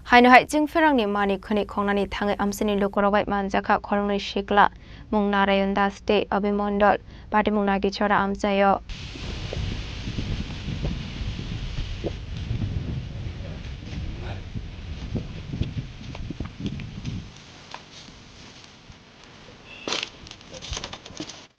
Hainu hai jing ferang ni mani khani khongnani thangai amsini lokorobai manjaka khorongni shikla mung Narayan Das te Abhimandal party mung nagi chora amsayo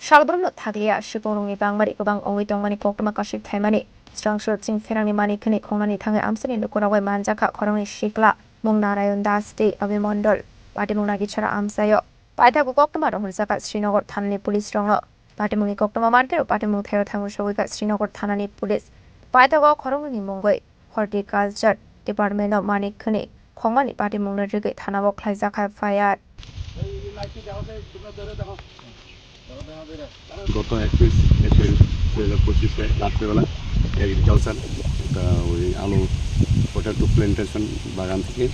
Shalbrum thaglia shikorungi bangmari gobang ongi tongmani koktama kashik thaimani strangsur jing ferangni mani khani khongnani thangai amsini lokorobai manjaka khorongni shikla mung Narayan Das te Abhimandal party mung nagi chora amsayo Paitha ko koktama rong hulsaka Srinagar thanani police rongno party mungi koktama marte party mung thayo thangu shogika Srinagar thanani police Paitha ko khorongni mungoi horticulture department of mani khani khongmani party mung rigi thanabo khlaijaka fire গত 21 April 2025-এ রাত্রেবেলা agriculture একটা ওই আলু potato plantation বাগান থেকে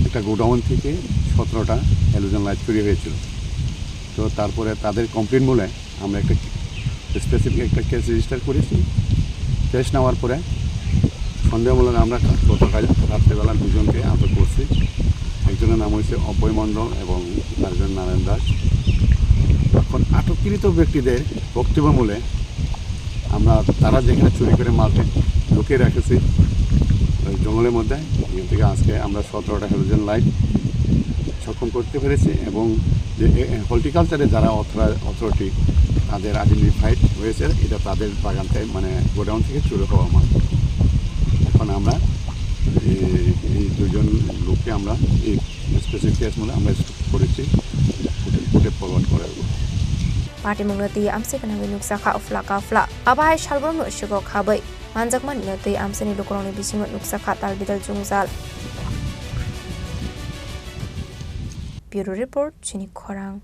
একটা godown থেকে 17টা halogen light চুরি হয়েছিল। তো তারপরে তাদের কমপ্লেন বলে আমরা একটা স্পেসিফিক একটা কেস রেজিস্টার করেছি। কেস নেওয়ার পরে সন্দেহমূলক আমরা গতকাল রাত্রেবেলা দুজনকে আটক করছি। একজনের নাম হয়েছে অভয় মণ্ডল এবং আরেকজন নারায়ণ দাস। এখন আটককৃত ব্যক্তিদের বক্তব্য মূলে আমরা তারা যেখানে চুরি করে মালটি লুকিয়ে রেখেছি ওই জঙ্গলের মধ্যে এখান থেকে আজকে আমরা 17টা হ্যালোজেন লাইট সক্ষম করতে পেরেছি এবং যে হর্টিকালচারে যারা অথরিটি তাদের আইডেন্টিফাইড হয়েছে এটা তাদের বাগান থেকে মানে গোডাউন থেকে চুরি হওয়া মাল। এখন আমরা এই দুজন লোককে আমরা এই স্পেসিফিক কেস মূলে আমরা করেছি কোর্টে ফরওয়ার্ড করে Party mung nati amse kana winuk sakha ofla abai shalbrum no shigo khabai manjakman nati amse ni lokoroni bisingo nuksakha tal bidal jungjal Bureau report chini khorang